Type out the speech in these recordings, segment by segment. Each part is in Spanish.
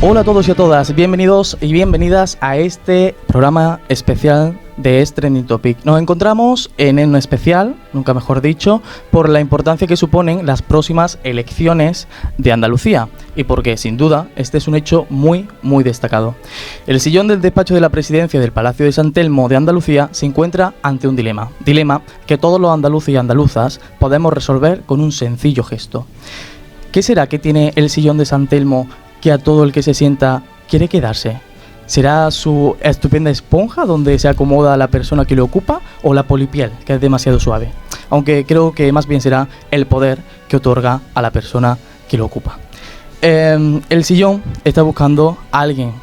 Hola a todos y a todas, bienvenidos y bienvenidas a este programa especial de Trending Topic. Nos encontramos en un especial, nunca mejor dicho, por la importancia que suponen las próximas elecciones de Andalucía y porque, sin duda, este es un hecho muy destacado. El sillón del despacho de la presidencia del Palacio de San Telmo de Andalucía se encuentra ante un dilema que todos los andaluces y andaluzas podemos resolver con un sencillo gesto. ¿Qué será que tiene el sillón de San Telmo que a todo el que se sienta quiere quedarse? ¿Será su estupenda esponja donde se acomoda la persona que lo ocupa o la polipiel, que es demasiado suave? Aunque creo que más bien será el poder que otorga a la persona que lo ocupa. El sillón está buscando a alguien,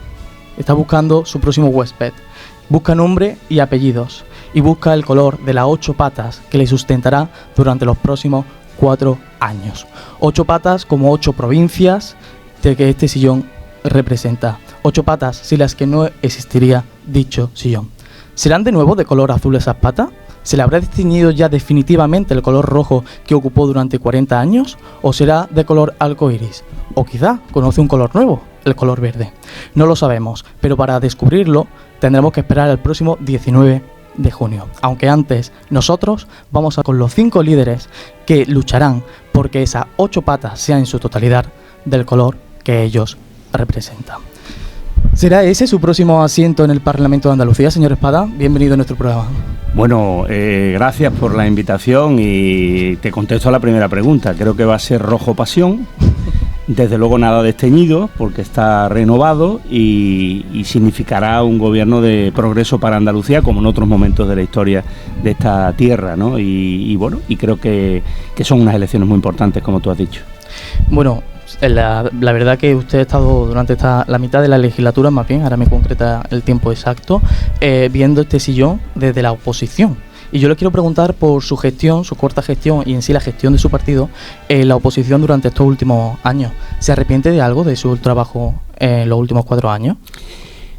está buscando su próximo huésped. Busca nombre y apellidos y busca el color de las 8 patas que le sustentará durante los próximos 4 años. 8 patas como 8 provincias de que este sillón representa. 8 patas sin las que no existiría dicho sillón. ¿Serán de nuevo de color azul esas patas? ¿Se le habrá desteñido ya definitivamente el color rojo que ocupó durante 40 años? ¿O será de color arcoíris? ¿O quizá conoce un color nuevo, el color verde? No lo sabemos, pero para descubrirlo tendremos que esperar al próximo 19 de junio. Aunque antes, nosotros vamos a con los 5 líderes que lucharán porque esas 8 patas sean en su totalidad del color que ellos representan. ¿Será ese su próximo asiento en el Parlamento de Andalucía, señor Espada? Bienvenido a nuestro programa. Bueno, gracias por la invitación y te contesto a la primera pregunta. Creo que va a ser rojo pasión, desde luego nada desteñido porque está renovado y significará un gobierno de progreso para Andalucía como en otros momentos de la historia de esta tierra, ¿no? Y bueno, y creo que son unas elecciones muy importantes, como tú has dicho. Bueno, la verdad que usted ha estado durante la mitad de la legislatura, más bien, ahora me concreta el tiempo exacto, viendo este sillón desde la oposición. Y yo le quiero preguntar por su gestión, su corta gestión y en sí la gestión de su partido en la oposición durante estos últimos años. ¿Se arrepiente de algo de su trabajo en los últimos 4 años?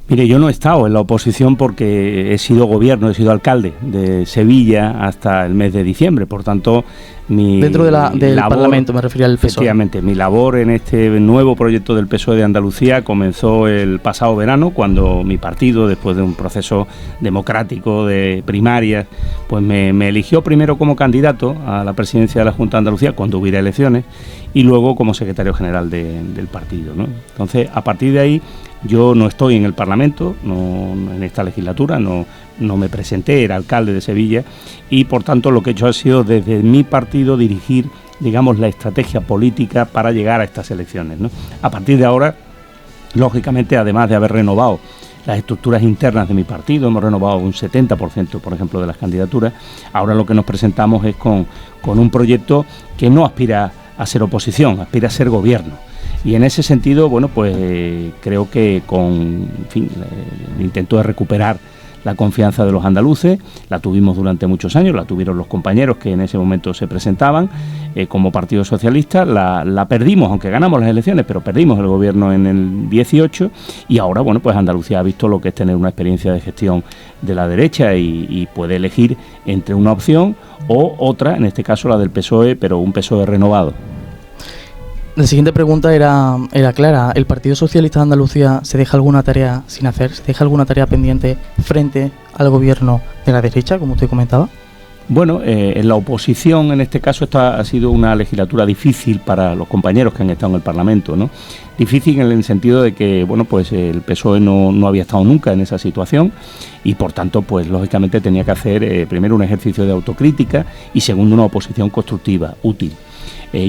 Mire, yo no he estado en la oposición porque he sido gobierno, he sido alcalde de Sevilla hasta el mes de diciembre, por tanto dentro del Parlamento, me refería al PSOE. Efectivamente, mi labor en este nuevo proyecto del PSOE de Andalucía comenzó el pasado verano, cuando mi partido, después de un proceso democrático de primarias, pues me eligió primero como candidato a la presidencia de la Junta de Andalucía cuando hubiera elecciones y luego como secretario general del partido, ¿no? Entonces, a partir de ahí, yo no estoy en el Parlamento, en esta legislatura, no me presenté, era alcalde de Sevilla y por tanto lo que he hecho ha sido desde mi partido dirigir, digamos, la estrategia política para llegar a estas elecciones, ¿no? A partir de ahora, lógicamente, además de haber renovado las estructuras internas de mi partido, hemos renovado un 70%, por ejemplo, de las candidaturas, ahora lo que nos presentamos es con un proyecto que no aspira a ser oposición, aspira a ser gobierno. Y en ese sentido, bueno, pues creo que el intento de recuperar la confianza de los andaluces, la tuvimos durante muchos años, la tuvieron los compañeros que en ese momento se presentaban como Partido Socialista, la perdimos, aunque ganamos las elecciones, pero perdimos el gobierno en el 18 y ahora, bueno, pues Andalucía ha visto lo que es tener una experiencia de gestión de la derecha y puede elegir entre una opción o otra, en este caso la del PSOE, pero un PSOE renovado. La siguiente pregunta era clara. ¿El Partido Socialista de Andalucía se deja alguna tarea sin hacer? ¿Se deja alguna tarea pendiente frente al gobierno de la derecha, como usted comentaba? Bueno, en la oposición, en este caso, esta ha sido una legislatura difícil para los compañeros que han estado en el Parlamento, ¿no? Difícil en el sentido de que, bueno, pues el PSOE no había estado nunca en esa situación y, por tanto, pues lógicamente tenía que hacer primero un ejercicio de autocrítica y segundo una oposición constructiva, útil.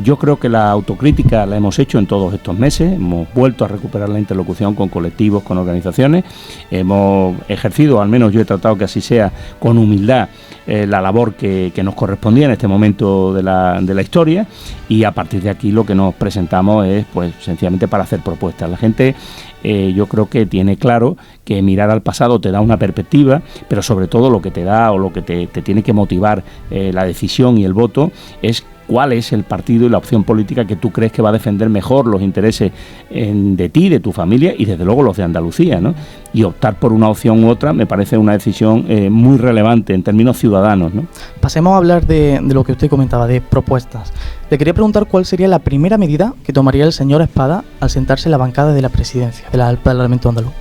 Yo creo que la autocrítica la hemos hecho en todos estos meses, hemos vuelto a recuperar la interlocución con colectivos, con organizaciones, hemos ejercido, al menos yo he tratado que así sea, con humildad la labor que nos correspondía en este momento de la historia y a partir de aquí lo que nos presentamos es pues sencillamente para hacer propuestas. La gente yo creo que tiene claro que mirar al pasado te da una perspectiva, pero sobre todo lo que te da o lo que te tiene que motivar la decisión y el voto es cuál es el partido y la opción política que tú crees que va a defender mejor los intereses de ti, de tu familia y desde luego los de Andalucía, ¿no? Y optar por una opción u otra me parece una decisión muy relevante en términos ciudadanos ciudadanos, ¿no? Pasemos a hablar de lo que usted comentaba, de propuestas. Le quería preguntar cuál sería la primera medida que tomaría el señor Espada al sentarse en la bancada de la presidencia del Parlamento andaluz.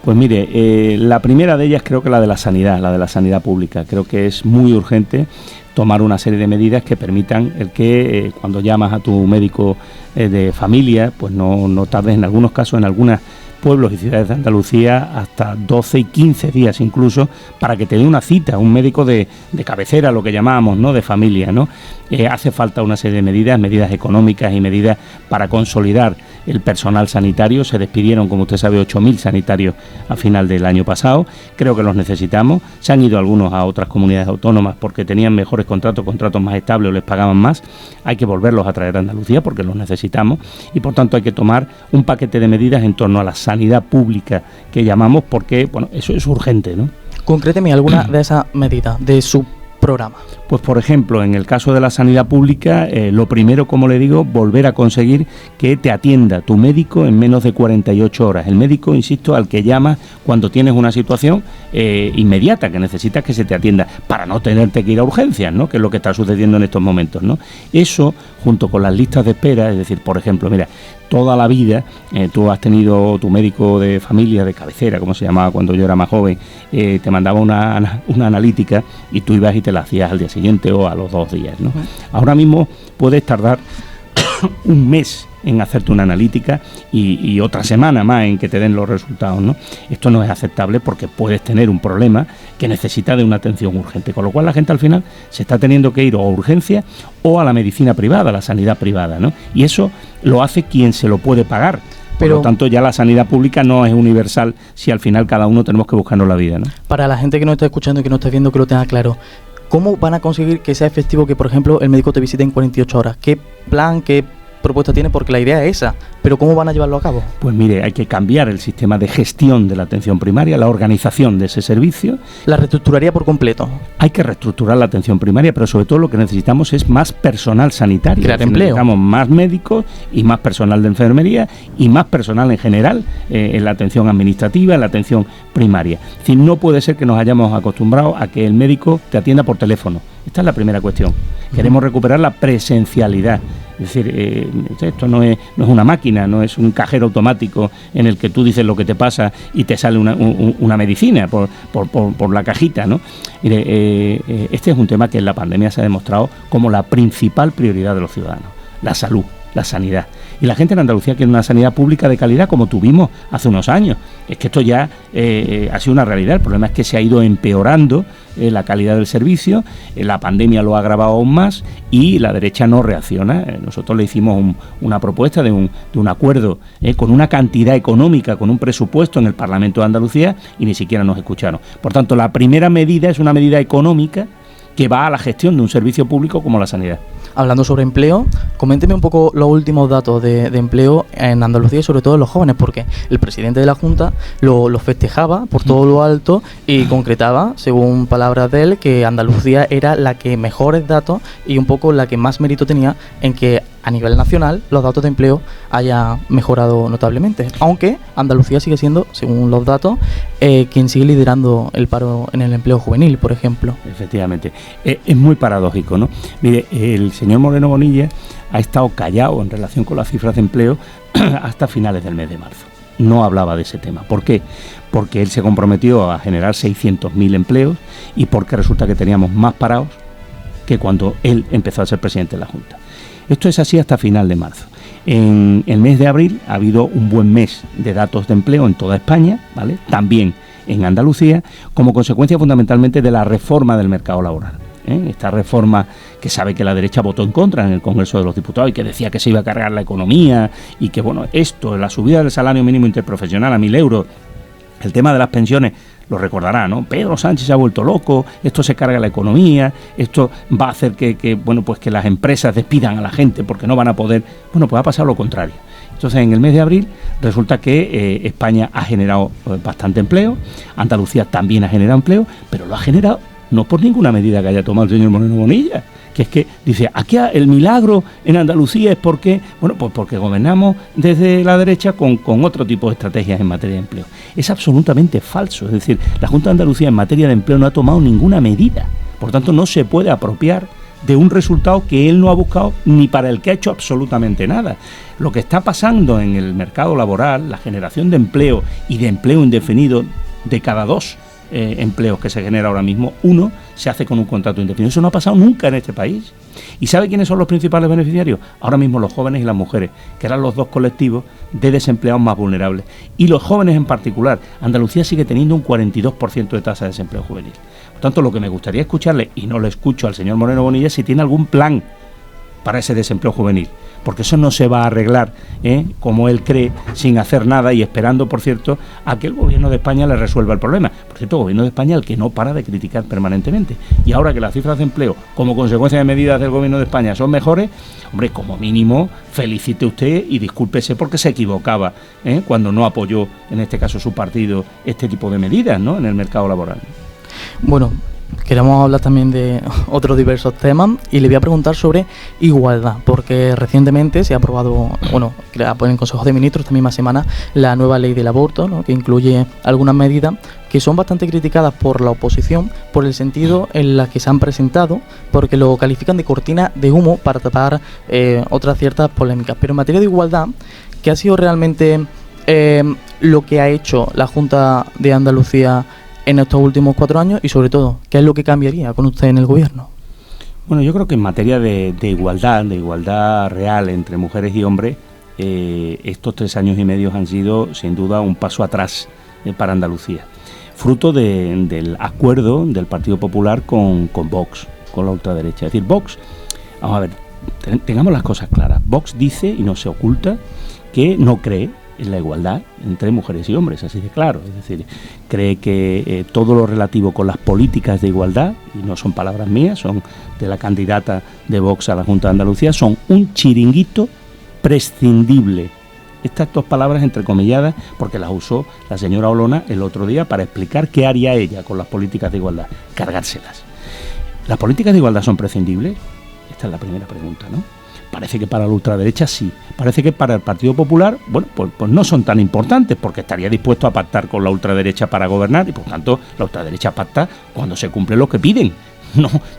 Pues mire, la primera de ellas creo que la de la sanidad pública. Creo que es muy urgente tomar una serie de medidas que permitan el que cuando llamas a tu médico de familia, pues no tardes en algunos casos, en algunos pueblos y ciudades de Andalucía, hasta 12 y 15 días incluso, para que te dé una cita, un médico de cabecera, lo que llamamos, ¿no?, de familia, ¿no? Hace falta una serie de medidas económicas y medidas para consolidar el personal sanitario. Se despidieron, como usted sabe, 8.000 sanitarios a final del año pasado. Creo que los necesitamos. Se han ido algunos a otras comunidades autónomas porque tenían mejores contratos más estables o les pagaban más. Hay que volverlos a traer a Andalucía porque los necesitamos y, por tanto, hay que tomar un paquete de medidas en torno a la sanidad pública que llamamos, porque, bueno, eso es urgente, ¿no? Concréteme alguna de esas medidas de su programa. Pues, por ejemplo, en el caso de la sanidad pública, lo primero, como le digo, volver a conseguir que te atienda tu médico en menos de 48 horas. El médico, insisto, al que llamas cuando tienes una situación inmediata, que necesitas que se te atienda, para no tenerte que ir a urgencias, ¿no?, que es lo que está sucediendo en estos momentos, ¿no? Eso, junto con las listas de espera, es decir, por ejemplo, mira, toda la vida tú has tenido tu médico de familia, de cabecera, como se llamaba cuando yo era más joven, te mandaba una analítica y tú ibas y te la hacías al día siguiente o a los 2 días, ¿no? Ahora mismo puedes tardar un mes en hacerte una analítica y otra semana más en que te den los resultados, ¿no? Esto no es aceptable porque puedes tener un problema que necesita de una atención urgente, con lo cual la gente al final se está teniendo que ir o a urgencia o a la medicina privada, a la sanidad privada, ¿no? Y eso lo hace quien se lo puede pagar. Por lo tanto, ya la sanidad pública no es universal si al final cada uno tenemos que buscarnos la vida, ¿no? Para la gente que no está escuchando y que no está viendo, que lo tenga claro, ¿cómo van a conseguir que sea efectivo que, por ejemplo, el médico te visite en 48 horas? ¿Qué plan, qué propuesta tiene? Porque la idea es esa, pero ¿cómo van a llevarlo a cabo? Pues mire, hay que cambiar el sistema de gestión de la atención primaria, la organización de ese servicio. ¿La reestructuraría por completo? Hay que reestructurar la atención primaria, pero sobre todo lo que necesitamos es más personal sanitario. Crear empleo. Necesitamos más médicos y más personal de enfermería y más personal en general en la atención administrativa, en la atención primaria. Es decir, no puede ser que nos hayamos acostumbrado a que el médico te atienda por teléfono. Esta es la primera cuestión. Queremos recuperar la presencialidad. Es decir, esto no es una máquina, no es un cajero automático en el que tú dices lo que te pasa y te sale una medicina por la cajita, ¿no? Mire, este es un tema que en la pandemia se ha demostrado como la principal prioridad de los ciudadanos, la salud, la sanidad. Y la gente en Andalucía quiere una sanidad pública de calidad como tuvimos hace unos años. Es que esto ya ha sido una realidad. El problema es que se ha ido empeorando la calidad del servicio, la pandemia lo ha agravado aún más y la derecha no reacciona. Nosotros le hicimos una propuesta de un acuerdo con una cantidad económica, con un presupuesto en el Parlamento de Andalucía y ni siquiera nos escucharon. Por tanto, la primera medida es una medida económica que va a la gestión de un servicio público como la sanidad. Hablando sobre empleo, coménteme un poco los últimos datos de empleo en Andalucía y sobre todo en los jóvenes, porque el presidente de la Junta lo festejaba por todo lo alto y concretaba, según palabras de él, que Andalucía era la que mejores datos y un poco la que más mérito tenía en que a nivel nacional los datos de empleo haya mejorado notablemente, aunque Andalucía sigue siendo, según los datos, quien sigue liderando el paro en el empleo juvenil, por ejemplo. Efectivamente, es muy paradójico, ¿no? Mire, el señor Moreno Bonilla ha estado callado en relación con las cifras de empleo hasta finales del mes de marzo. No hablaba de ese tema. ¿Por qué? Porque él se comprometió a generar 600.000 empleos y porque resulta que teníamos más parados que cuando él empezó a ser presidente de la Junta. Esto es así hasta final de marzo. En el mes de abril ha habido un buen mes de datos de empleo en toda España, ¿vale? También en Andalucía, como consecuencia fundamentalmente de la reforma del mercado laboral. Esta reforma que sabe que la derecha votó en contra en el Congreso de los Diputados y que decía que se iba a cargar la economía y que, bueno, esto, la subida del salario mínimo interprofesional a 1.000 euros, el tema de las pensiones, lo recordará, ¿no? Pedro Sánchez se ha vuelto loco, esto se carga la economía, esto va a hacer que las empresas despidan a la gente porque no van a poder. Bueno, pues va a pasar lo contrario. Entonces, en el mes de abril resulta que España ha generado bastante empleo, Andalucía también ha generado empleo, pero lo ha generado no por ninguna medida que haya tomado el señor Moreno Bonilla, que es que dice, aquí el milagro en Andalucía es porque, bueno, pues porque gobernamos desde la derecha con otro tipo de estrategias en materia de empleo. Es absolutamente falso, es decir, la Junta de Andalucía en materia de empleo no ha tomado ninguna medida. Por tanto, no se puede apropiar de un resultado que él no ha buscado ni para el que ha hecho absolutamente nada. Lo que está pasando en el mercado laboral, la generación de empleo y de empleo indefinido, de cada 2 empleos que se genera ahora mismo, 1 se hace con un contrato indefinido. Eso no ha pasado nunca en este país. ¿Y sabe quiénes son los principales beneficiarios? Ahora mismo los jóvenes y las mujeres, que eran los 2 colectivos de desempleados más vulnerables. Y los jóvenes en particular. Andalucía sigue teniendo un 42% de tasa de desempleo juvenil. Por tanto, lo que me gustaría escucharle, y no le escucho al señor Moreno Bonilla, si tiene algún plan para ese desempleo juvenil, porque eso no se va a arreglar, como él cree, sin hacer nada y esperando, por cierto, a que el gobierno de España le resuelva el problema. Por cierto, el gobierno de España, el que no para de criticar permanentemente. Y ahora que las cifras de empleo, como consecuencia de medidas del gobierno de España, son mejores, hombre, como mínimo, felicite usted y discúlpese porque se equivocaba cuando no apoyó, en este caso su partido, este tipo de medidas, ¿no?, en el mercado laboral. Bueno, queremos hablar también de otros diversos temas y le voy a preguntar sobre igualdad, porque recientemente se ha aprobado, en el Consejo de Ministros esta misma semana, la nueva ley del aborto, ¿no?, que incluye algunas medidas que son bastante criticadas por la oposición por el sentido en la que se han presentado, porque lo califican de cortina de humo para tapar otras ciertas polémicas. Pero en materia de igualdad, ¿qué ha sido realmente lo que ha hecho la Junta de Andalucía en estos últimos 4 años y, sobre todo, qué es lo que cambiaría con usted en el gobierno? Bueno, yo creo que en materia de igualdad real entre mujeres y hombres, estos 3 años y medio han sido, sin duda, un paso atrás para Andalucía, fruto del acuerdo del Partido Popular con Vox, con la ultraderecha. Es decir, Vox, vamos a ver, tengamos las cosas claras, Vox dice, y no se oculta, que no cree en la igualdad entre mujeres y hombres, así de claro. Es decir, cree que todo lo relativo con las políticas de igualdad, y no son palabras mías, son de la candidata de Vox a la Junta de Andalucía, son un chiringuito prescindible. Estas 2 palabras entrecomilladas porque las usó la señora Olona el otro día para explicar qué haría ella con las políticas de igualdad, cargárselas. ¿Las políticas de igualdad son prescindibles? Esta es la primera pregunta, ¿no? Parece que para la ultraderecha sí, parece que para el Partido Popular, bueno, pues no son tan importantes, porque estaría dispuesto a pactar con la ultraderecha para gobernar, y por tanto la ultraderecha pacta cuando se cumple lo que piden,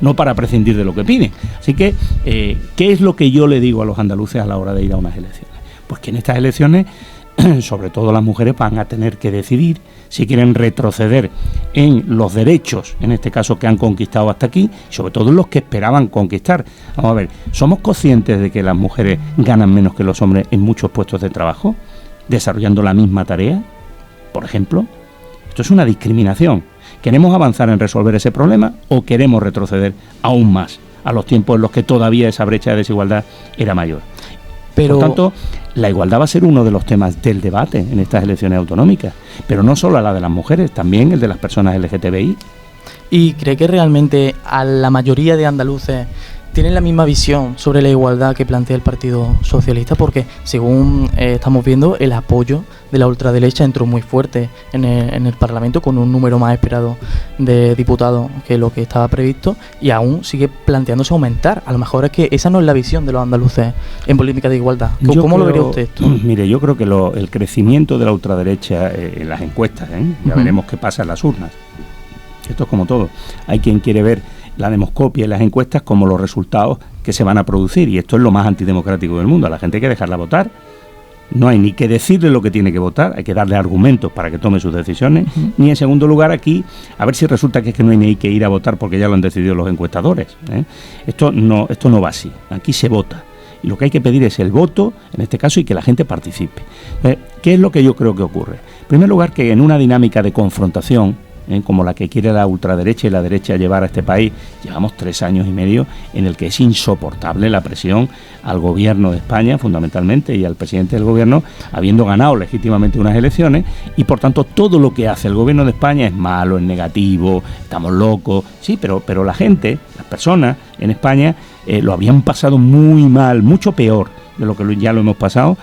no para prescindir de lo que piden. Así que, ¿qué es lo que yo le digo a los andaluces a la hora de ir a unas elecciones? Pues que en estas elecciones, sobre todo las mujeres, van a tener que decidir si quieren retroceder en los derechos, en este caso que han conquistado hasta aquí, sobre todo en los que esperaban conquistar. Vamos a ver, ¿somos conscientes de que las mujeres ganan menos que los hombres en muchos puestos de trabajo, desarrollando la misma tarea, por ejemplo? Esto es una discriminación. ¿Queremos avanzar en resolver ese problema o queremos retroceder aún más a los tiempos en los que todavía esa brecha de desigualdad era mayor? Por tanto, la igualdad va a ser uno de los temas del debate en estas elecciones autonómicas, pero no solo la de las mujeres, también el de las personas LGTBI. ¿Y cree que realmente a la mayoría de andaluces tienen la misma visión sobre la igualdad que plantea el Partido Socialista? Porque, según estamos viendo, el apoyo de la ultraderecha entró muy fuerte en el Parlamento, con un número más esperado de diputados que lo que estaba previsto, y aún sigue planteándose aumentar. A lo mejor es que esa no es la visión de los andaluces en política de igualdad. ¿Cómo lo vería usted esto? Mire, yo creo que el crecimiento de la ultraderecha en las encuestas, ya veremos qué pasa en las urnas. Esto es como todo. Hay quien quiere ver la demoscopia y las encuestas como los resultados que se van a producir, y esto es lo más antidemocrático del mundo. A la gente hay que dejarla votar. No hay ni que decirle lo que tiene que votar, hay que darle argumentos para que tome sus decisiones, ni en segundo lugar aquí, a ver si resulta que es que no hay ni que ir a votar porque ya lo han decidido los encuestadores. Esto no va así, aquí se vota. Y lo que hay que pedir es el voto, en este caso, y que la gente participe. ¿Qué es lo que yo creo que ocurre? En primer lugar, que en una dinámica de confrontación, como la que quiere la ultraderecha y la derecha llevar a este país, llevamos 3 años y medio en el que es insoportable la presión al gobierno de España, fundamentalmente, y al presidente del gobierno, habiendo ganado legítimamente unas elecciones, y por tanto todo lo que hace el gobierno de España es malo, es negativo, estamos locos. Sí, pero la gente, las personas en España, lo habían pasado muy mal, mucho peor de lo que ya lo hemos pasado,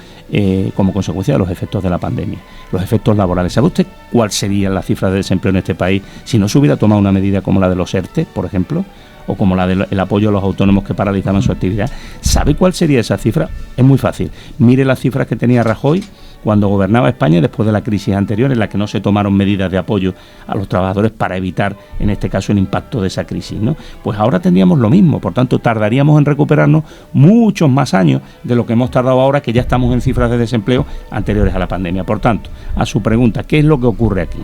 como consecuencia de los efectos de la pandemia, los efectos laborales. ¿Sabe usted cuál sería la cifra de desempleo en este país si no se hubiera tomado una medida como la de los ERTE, por ejemplo, o como la del apoyo a los autónomos que paralizaban su actividad? ¿Sabe cuál sería esa cifra? Es muy fácil. Mire las cifras que tenía Rajoy cuando gobernaba España después de la crisis anterior, en la que no se tomaron medidas de apoyo a los trabajadores para evitar, en este caso, el impacto de esa crisis, ¿no? Pues ahora tendríamos lo mismo, por tanto, tardaríamos en recuperarnos muchos más años de lo que hemos tardado ahora, que ya estamos en cifras de desempleo anteriores a la pandemia. Por tanto, a su pregunta, ¿qué es lo que ocurre aquí?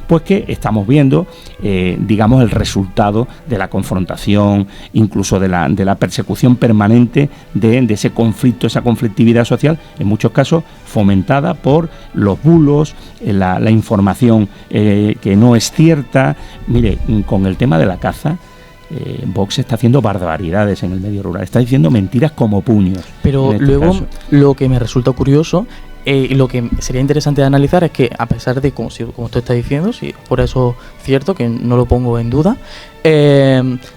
Pues que estamos viendo, digamos, el resultado de la confrontación, incluso de la persecución permanente de ese conflicto, esa conflictividad social, en muchos casos fomentada por los bulos, la información que no es cierta. Mire, con el tema de la caza, Vox está haciendo barbaridades en el medio rural, está diciendo mentiras como puños. Pero luego, lo que me resulta curioso y lo que sería interesante de analizar es que, a pesar de, como usted está diciendo, sí, por eso cierto, que no lo pongo en duda,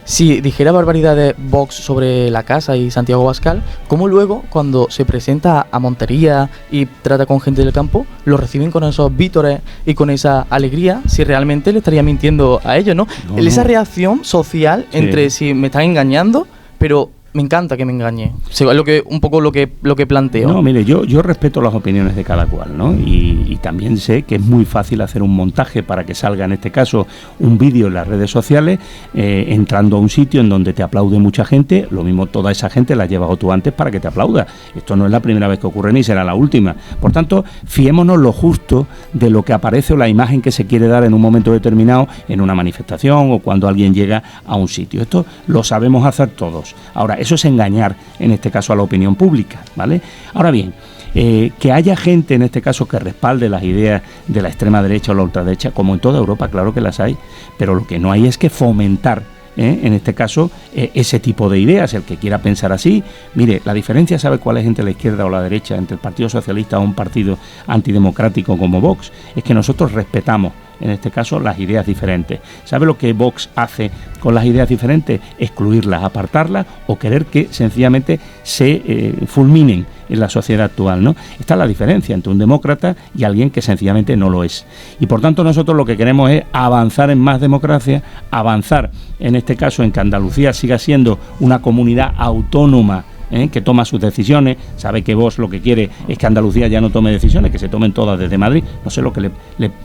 si dijera barbaridades Vox sobre la casa y Santiago Abascal, ¿cómo luego, cuando se presenta a Montería y trata con gente del campo, lo reciben con esos vítores y con esa alegría, si realmente le estaría mintiendo a ellos, ¿no? Esa reacción social entre si me están engañando, pero me encanta que me engañe. Es un poco lo que planteo. No, mire, yo respeto las opiniones de cada cual, ¿no? Y también sé que es muy fácil hacer un montaje para que salga, en este caso, un vídeo en las redes sociales, entrando a un sitio en donde te aplaude mucha gente. Lo mismo, toda esa gente la has llevado tú antes para que te aplauda. Esto no es la primera vez que ocurre ni será la última. Por tanto, fiémonos lo justo de lo que aparece o la imagen que se quiere dar en un momento determinado, en una manifestación o cuando alguien llega a un sitio. Esto lo sabemos hacer todos. Ahora, eso es engañar, en este caso, a la opinión pública, ¿vale? Ahora bien, que haya gente, en este caso, que respalde las ideas de la extrema derecha o la ultraderecha, como en toda Europa, claro que las hay, pero lo que no hay es que fomentar, en este caso, ese tipo de ideas. El que quiera pensar así, mire, la diferencia, ¿sabe cuál es entre la izquierda o la derecha, entre el Partido Socialista o un partido antidemocrático como Vox? Es que nosotros respetamos, en este caso, las ideas diferentes. ¿Sabe lo que Vox hace con las ideas diferentes? Excluirlas, apartarlas o querer que sencillamente se fulminen en la sociedad actual, ¿no? Esta es la diferencia entre un demócrata y alguien que sencillamente no lo es. Y por tanto nosotros lo que queremos es avanzar en más democracia, avanzar, en este caso, en que Andalucía siga siendo una comunidad autónoma, que toma sus decisiones. Sabe que Vox lo que quiere es que Andalucía ya no tome decisiones, que se tomen todas desde Madrid. No sé lo que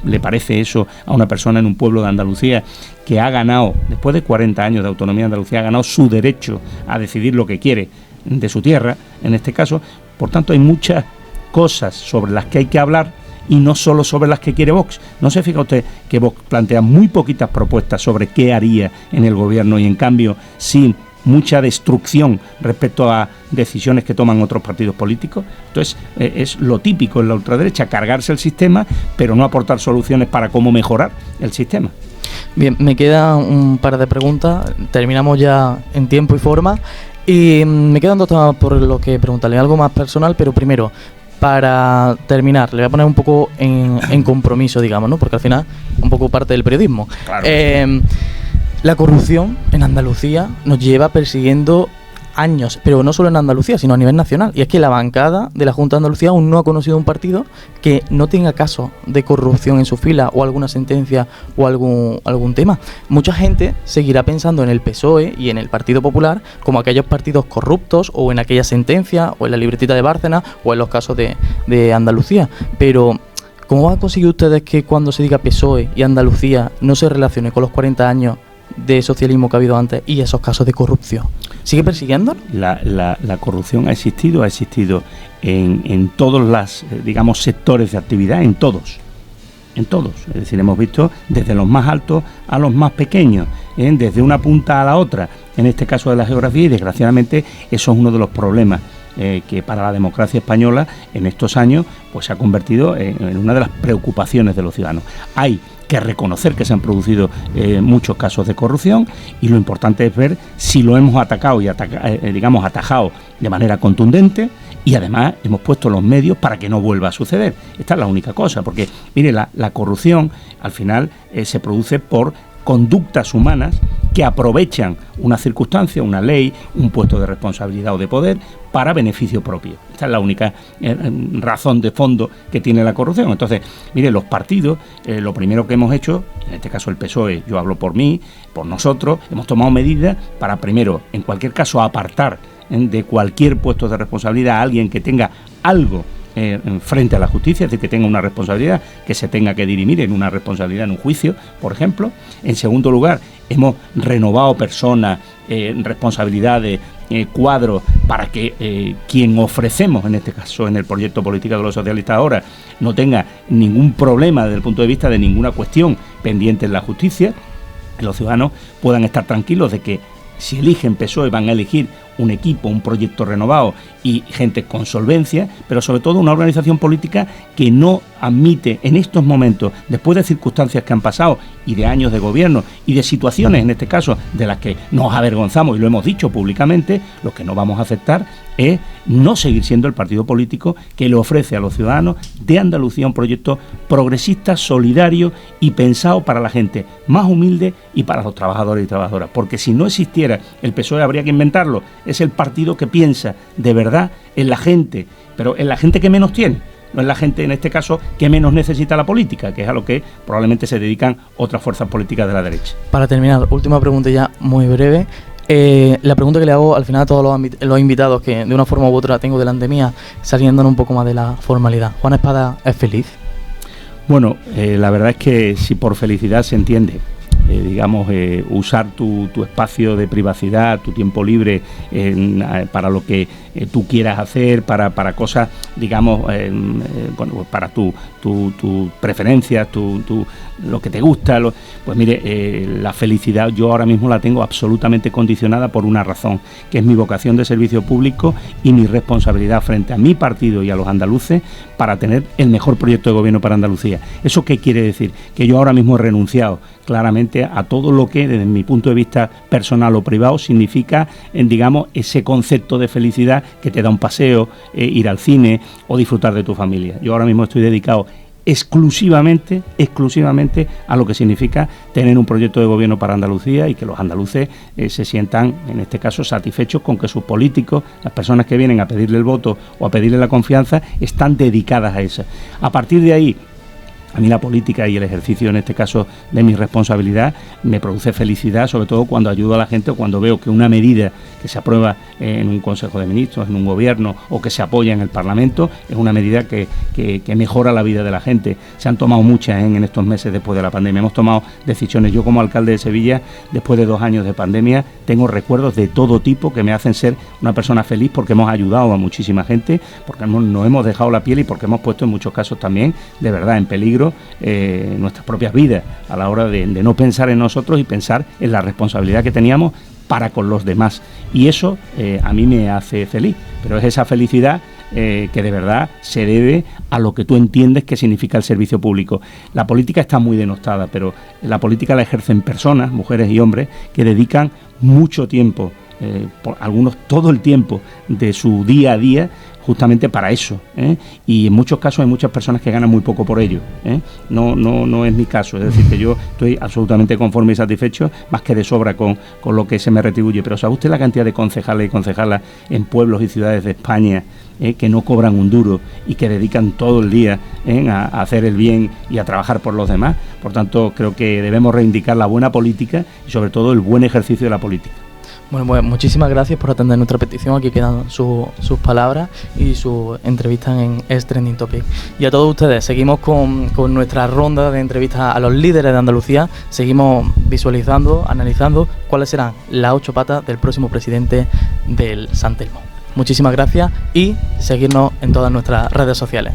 le parece eso a una persona en un pueblo de Andalucía que ha ganado, después de 40 años de autonomía, Andalucía ha ganado su derecho a decidir lo que quiere de su tierra, en este caso. Por tanto, hay muchas cosas sobre las que hay que hablar y no solo sobre las que quiere Vox. ¿No se fija usted que Vox plantea muy poquitas propuestas sobre qué haría en el gobierno y, en cambio, sí mucha destrucción respecto a decisiones que toman otros partidos políticos? Entonces, es lo típico en la ultraderecha, cargarse el sistema, pero no aportar soluciones para cómo mejorar el sistema. Bien, me quedan un par de preguntas, terminamos ya en tiempo y forma, y me quedan dos temas por lo que preguntarle, algo más personal, pero primero, para terminar, le voy a poner un poco en compromiso, digamos, ¿no? Porque al final, un poco parte del periodismo. Claro. La corrupción en Andalucía nos lleva persiguiendo años, pero no solo en Andalucía, sino a nivel nacional. Y es que la bancada de la Junta de Andalucía aún no ha conocido un partido que no tenga casos de corrupción en su fila o alguna sentencia o algún tema. Mucha gente seguirá pensando en el PSOE y en el Partido Popular como aquellos partidos corruptos, o en aquella sentencia, o en la libretita de Bárcenas, o en los casos de Andalucía. Pero ¿cómo van a conseguir ustedes que cuando se diga PSOE y Andalucía no se relacione con los 40 años de socialismo que ha habido antes y esos casos de corrupción? ¿Sigue persiguiendo? La corrupción ha existido en todos los, digamos, sectores de actividad, en todos. Es decir, hemos visto desde los más altos a los más pequeños, desde una punta a la otra, en este caso de la geografía, y desgraciadamente eso es uno de los problemas que para la democracia española en estos años pues se ha convertido en una de las preocupaciones de los ciudadanos. Hay que reconocer que se han producido muchos casos de corrupción, y lo importante es ver si lo hemos atacado y atajado de manera contundente, y además hemos puesto los medios para que no vuelva a suceder. Esta es la única cosa, porque mire, la corrupción al final se produce por conductas humanas que aprovechan una circunstancia, una ley, un puesto de responsabilidad o de poder para beneficio propio. Esta es la única razón de fondo que tiene la corrupción. Entonces, mire, los partidos, lo primero que hemos hecho, en este caso el PSOE, yo hablo por mí, por nosotros, hemos tomado medidas para, primero, en cualquier caso, apartar de cualquier puesto de responsabilidad a alguien que tenga algo frente a la justicia, es decir, que tenga una responsabilidad, que se tenga que dirimir en una responsabilidad en un juicio, por ejemplo. En segundo lugar, hemos renovado personas, responsabilidades, cuadros, para que quien ofrecemos, en este caso en el proyecto político de los socialistas ahora, no tenga ningún problema desde el punto de vista de ninguna cuestión pendiente en la justicia. Los ciudadanos puedan estar tranquilos de que si eligen PSOE van a elegir un equipo, un proyecto renovado y gente con solvencia, pero sobre todo una organización política que no admite en estos momentos, después de circunstancias que han pasado y de años de gobierno y de situaciones, en este caso, de las que nos avergonzamos y lo hemos dicho públicamente, lo que no vamos a aceptar es no seguir siendo el partido político que le ofrece a los ciudadanos de Andalucía un proyecto progresista, solidario y pensado para la gente más humilde y para los trabajadores y trabajadoras. Porque si no existiera el PSOE habría que inventarlo. Es el partido que piensa de verdad en la gente, pero en la gente que menos tiene. No es la gente, en este caso, que menos necesita la política, que es a lo que probablemente se dedican otras fuerzas políticas de la derecha. Para terminar, última pregunta ya muy breve. La pregunta que le hago al final a todos los invitados, que de una forma u otra tengo delante mía, saliéndonos un poco más de la formalidad. ¿Juan Espada es feliz? Bueno, la verdad es que si por felicidad se entiende, usar tu espacio de privacidad, tu tiempo libre para lo que tú quieras hacer, para cosas, para tus preferencias, lo que te gusta, pues mire, la felicidad yo ahora mismo la tengo absolutamente condicionada por una razón, que es mi vocación de servicio público y mi responsabilidad frente a mi partido y a los andaluces para tener el mejor proyecto de gobierno para Andalucía. ¿Eso qué quiere decir? Que yo ahora mismo he renunciado claramente a todo lo que desde mi punto de vista personal o privado significa, ese concepto de felicidad que te da un paseo, ir al cine o disfrutar de tu familia. Yo ahora mismo estoy dedicado exclusivamente a lo que significa tener un proyecto de gobierno para Andalucía y que los andaluces se sientan, en este caso, satisfechos con que sus políticos, las personas que vienen a pedirle el voto o a pedirle la confianza, están dedicadas a eso. A partir de ahí, a mí la política y el ejercicio, en este caso, de mi responsabilidad, me produce felicidad, sobre todo cuando ayudo a la gente o cuando veo que una medida que se aprueba en un Consejo de Ministros, en un gobierno o que se apoya en el Parlamento, es una medida que mejora la vida de la gente. Se han tomado muchas en estos meses después de la pandemia. Hemos tomado decisiones. Yo, como alcalde de Sevilla, después de 2 años de pandemia, tengo recuerdos de todo tipo que me hacen ser una persona feliz porque hemos ayudado a muchísima gente, porque nos hemos dejado la piel y porque hemos puesto en muchos casos también, de verdad, en peligro nuestras propias vidas a la hora de no pensar en nosotros y pensar en la responsabilidad que teníamos para con los demás. Y eso a mí me hace feliz, pero es esa felicidad que de verdad se debe a lo que tú entiendes que significa el servicio público. La política está muy denostada, pero la política la ejercen personas, mujeres y hombres, que dedican mucho tiempo, algunos todo el tiempo de su día a día, justamente para eso, y en muchos casos hay muchas personas que ganan muy poco por ello, no es mi caso, es decir, que yo estoy absolutamente conforme y satisfecho, más que de sobra con lo que se me retribuye. Pero ¿sabe usted la cantidad de concejales y concejalas en pueblos y ciudades de España que no cobran un duro y que dedican todo el día a hacer el bien y a trabajar por los demás? Por tanto, creo que debemos reivindicar la buena política y sobre todo el buen ejercicio de la política. Bueno, pues muchísimas gracias por atender nuestra petición. Aquí quedan sus palabras y su entrevista en Es Trending Topic. Y a todos ustedes, seguimos con nuestra ronda de entrevistas a los líderes de Andalucía. Seguimos visualizando, analizando cuáles serán las 8 patas del próximo presidente del San Telmo. Muchísimas gracias y seguirnos en todas nuestras redes sociales.